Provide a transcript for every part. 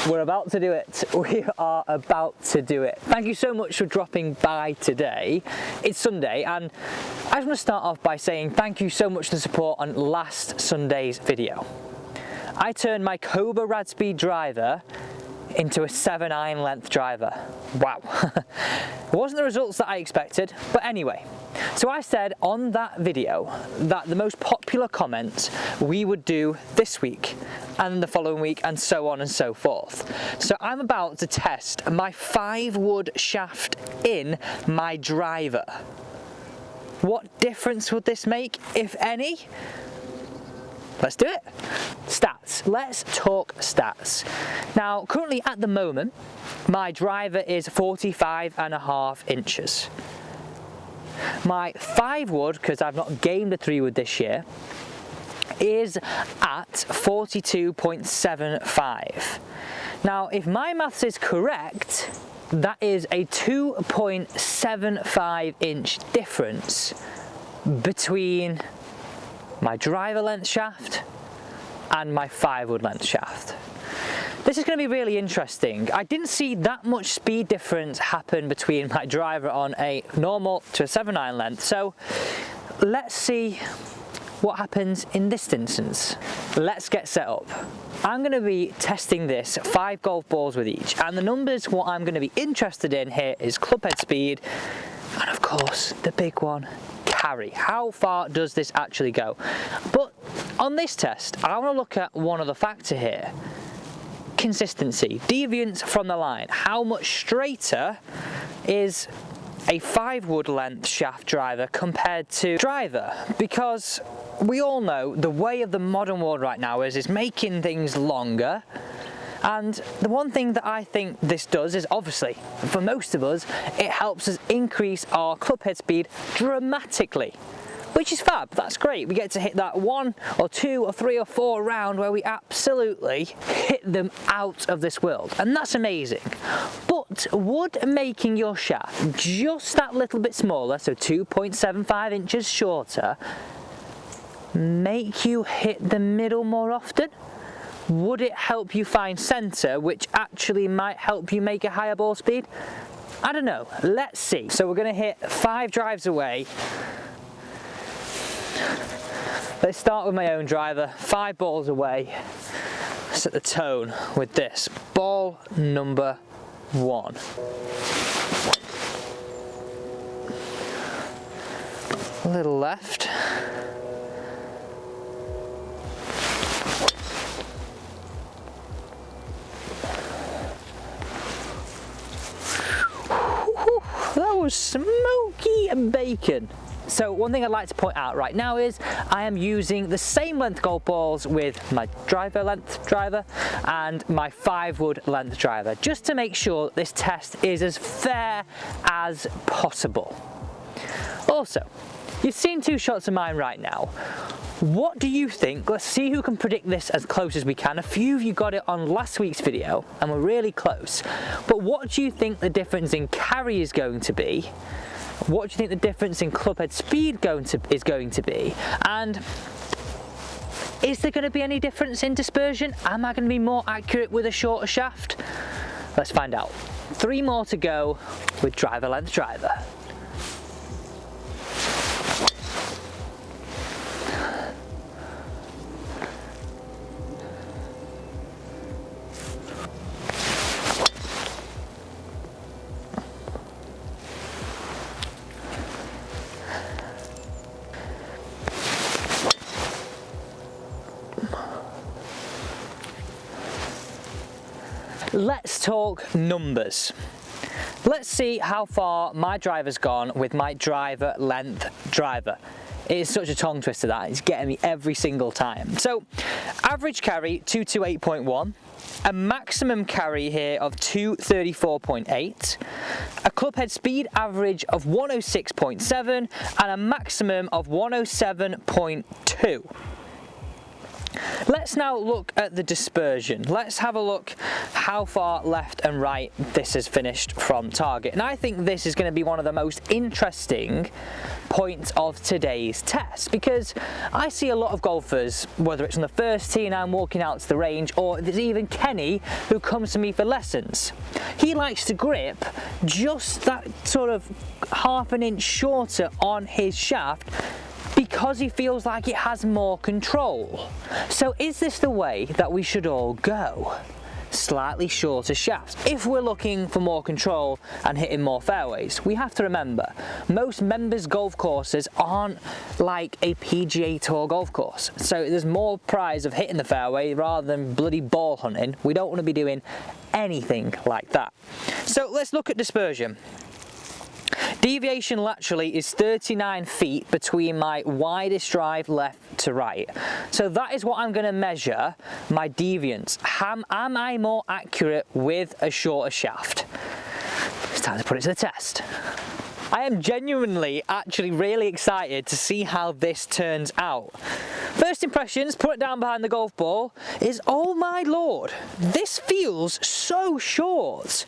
we're about to do it. We are about to do it. Thank you so much for dropping by today. It's Sunday, and I just want to start off by saying thank you so much for the support on last Sunday's video. I turned my Cobra Rad Speed driver into a 7-iron length driver. Wow. It wasn't the results that I expected, but anyway. So I said on that video that the most popular comments we would do this week and the following week and so on and so forth. So I'm about to test my 5-wood shaft in my driver. What difference would this make, if any? Let's do it. Stats. Let's talk stats. Now, currently at the moment, my driver is 45.5 inches. My 5-wood, because I've not gamed a 3-wood this year, is at 42.75. Now, if my maths is correct, that is a 2.75 inch difference between my driver length shaft and my 5-wood length shaft. This is going to be really interesting. I didn't see that much speed difference happen between my driver on a normal to a 7-iron length, so let's see what happens in this instance. Let's get set up. I'm going to be testing this 5 golf balls with each, and the numbers what I'm going to be interested in here is club head speed and of course the big one, carry. How far does this actually go? But on this test, I want to look at one other factor here. Consistency, deviance from the line. How much straighter is a 5-wood length shaft driver compared to driver? Because we all know the way of the modern world right now is making things longer. And the one thing that I think this does is, obviously, for most of us, it helps us increase our club head speed dramatically, which is fab. That's great. We get to hit that 1 or 2 or 3 or 4 round where we absolutely hit them out of this world, and that's amazing. But would making your shaft just that little bit smaller, so 2.75 inches shorter, make you hit the middle more often? Would it help you find centre, which actually might help you make a higher ball speed? I don't know. Let's see. So we're going to hit 5 drives away. Let's start with my own driver. 5 balls away. Set the tone with this. Ball number 1. A little left. That was smoky bacon. So one thing I'd like to point out right now is I am using the same length golf balls with my driver length driver and my 5-wood length driver, just to make sure this test is as fair as possible. Also, you've seen 2 shots of mine right now. What do you think? Let's see who can predict this as close as we can. A few of you got it on last week's video and we're really close. But what do you think the difference in carry is going to be? What do you think the difference in club head speed is going to be? And is there going to be any difference in dispersion? Am I going to be more accurate with a shorter shaft? Let's find out. 3 more to go with driver length driver. Let's talk numbers. Let's see how far my driver's gone with my driver length driver. It is such a tongue twister, that it's getting me every single time. So average carry 228.1, a maximum carry here of 234.8, a club head speed average of 106.7 and a maximum of 107.2. Let's now look at the dispersion. Let's have a look how far left and right this has finished from target. And I think this is going to be one of the most interesting points of today's test, because I see a lot of golfers, whether it's on the first tee and I'm walking out to the range, or there's even Kenny who comes to me for lessons. He likes to grip just that sort of half an inch shorter on his shaft because he feels like it has more control. So is this the way that we should all go? Slightly shorter shafts. If we're looking for more control and hitting more fairways, we have to remember, most members golf courses aren't like a PGA Tour golf course. So there's more prize of hitting the fairway rather than bloody ball hunting. We don't want to be doing anything like that. So let's look at dispersion. Deviation laterally is 39 feet between my widest drive left to right. So that is what I'm going to measure my deviance. Am I more accurate with a shorter shaft? It's time to put it to the test. I am genuinely actually really excited to see how this turns out. First impressions, put it down behind the golf ball, is oh my lord, this feels so short.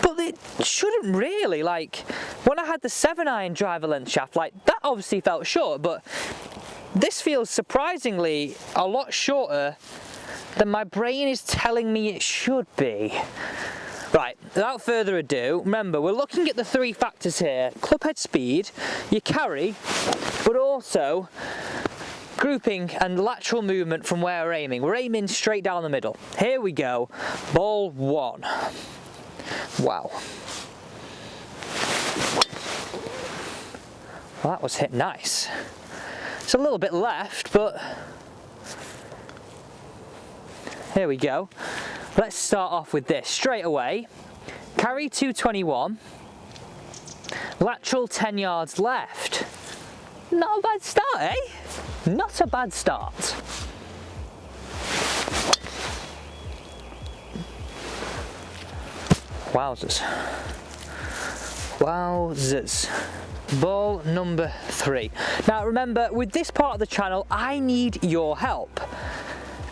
But it shouldn't really, like, when I had the 7-iron driver length shaft, like, that obviously felt short, but this feels surprisingly a lot shorter than my brain is telling me it should be. Right, without further ado, remember, we're looking at the 3 factors here: clubhead speed, your carry, but also grouping and lateral movement from where we're aiming. We're aiming straight down the middle. Here we go, ball 1. Wow. Well, that was hit nice. It's a little bit left, but here we go. Let's start off with this straight away. Carry 221, lateral 10 yards left. Not a bad start, eh? Not a bad start. Wowzers. Wowzers. Ball number 3. Now remember, with this part of the channel, I need your help.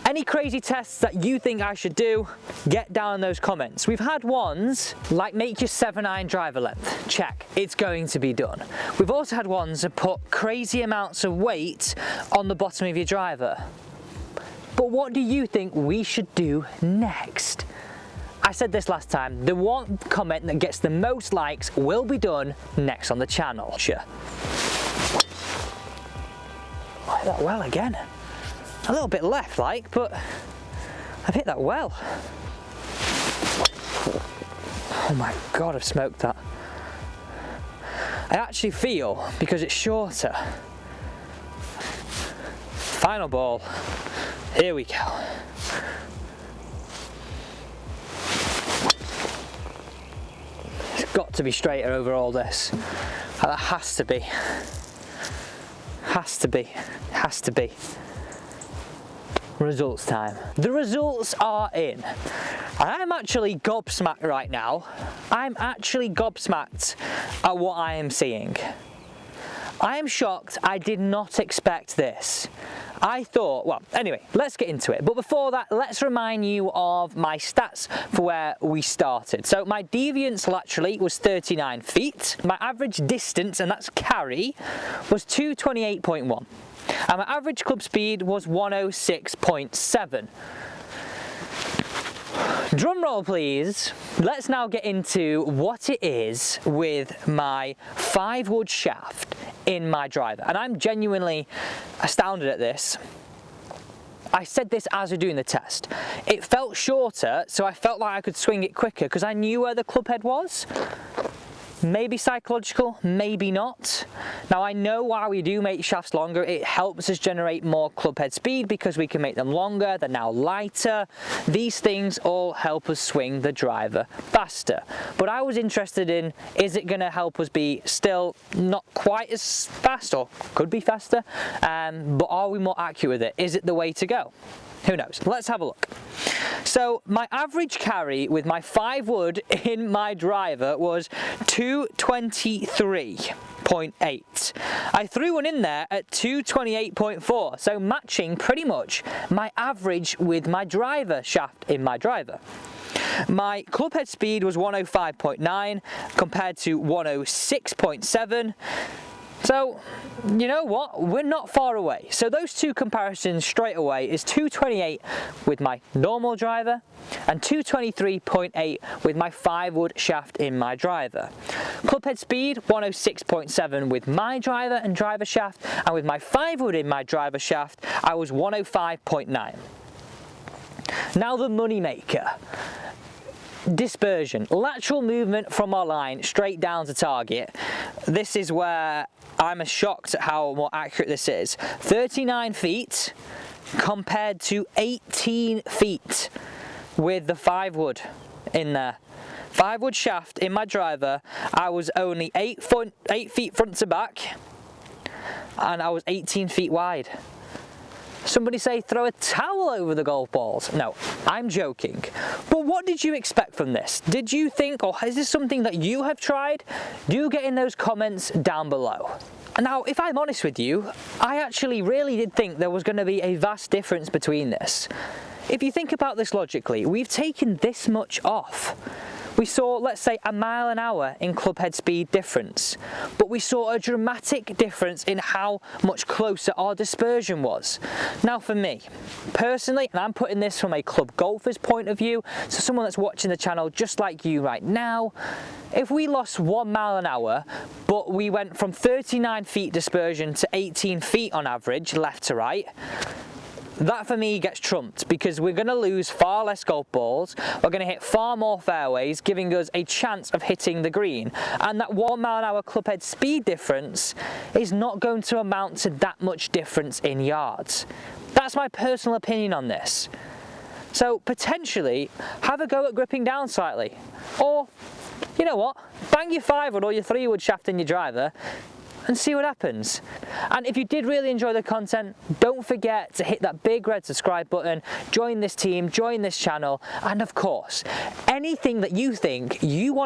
Any crazy tests that you think I should do, get down in those comments. We've had ones like make your 7-iron driver length. Check, it's going to be done. We've also had ones that put crazy amounts of weight on the bottom of your driver. But what do you think we should do next? I said this last time, the one comment that gets the most likes will be done next on the channel. Sure. I hit that well again. A little bit left like, but I've hit that well. Oh my god, I've smoked that. I actually feel, because it's shorter. Final ball. Here we go. It's got to be straighter over all this. That has to be. Has to be. Has to be. Results time. The results are in. I'm actually gobsmacked right now. I'm actually gobsmacked at what I am seeing. I am shocked. I did not expect this. I thought, well, anyway, let's get into it. But before that, let's remind you of my stats for where we started. So my deviance laterally was 39 feet. My average distance, and that's carry, was 228.1. And my average club speed was 106.7. Drum roll please. Let's now get into what it is with my 5-wood shaft in my driver. And I'm genuinely astounded at this. I said this as we're doing the test. It felt shorter, so I felt like I could swing it quicker because I knew where the club head was. Maybe psychological, maybe not. Now I know why we do make shafts longer, it helps us generate more club head speed because we can make them longer, they're now lighter. These things all help us swing the driver faster. But I was interested in, is it going to help us be still not quite as fast, or could be faster, but are we more accurate with it? Is it the way to go? Who knows? Let's have a look. So my average carry with my 5-wood in my driver was 223. 228.8. I threw one in there at 228.4, so matching pretty much my average with my driver shaft in my driver. My club head speed was 105.9 compared to 106.7. So, you know what? We're not far away. So those two comparisons straight away is 228 with my normal driver and 223.8 with my 5-wood shaft in my driver. Club head speed 106.7 with my driver and driver shaft, and with my 5-wood in my driver shaft I was 105.9. Now the money maker. Dispersion, lateral movement from our line straight down to target. This is where I'm shocked at how more accurate this is. 39 feet compared to 18 feet with the 5-wood in there. 5-wood shaft in my driver, I was only 8 feet front to back, and I was 18 feet wide. Somebody say throw a towel over the golf balls. No, I'm joking. But what did you expect from this? Did you think, or is this something that you have tried? Do get in those comments down below. Now, if I'm honest with you, I actually really did think there was going to be a vast difference between this. If you think about this logically, we've taken this much off. We saw, let's say, a mile an hour in club head speed difference, but we saw a dramatic difference in how much closer our dispersion was. Now for me, personally, and I'm putting this from a club golfer's point of view, so someone that's watching the channel just like you right now, if we lost 1 mile an hour, but we went from 39 feet dispersion to 18 feet on average, left to right, that for me gets trumped, because we're going to lose far less golf balls, we're going to hit far more fairways, giving us a chance of hitting the green, and that 1 mile an hour club head speed difference is not going to amount to that much difference in yards. That's my personal opinion on this. So potentially have a go at gripping down slightly, or you know what, bang your 5-wood or your 3-wood shaft in your driver and see what happens. And if you did really enjoy the content, don't forget to hit that big red subscribe button, join this team, join this channel, and of course, anything that you think you want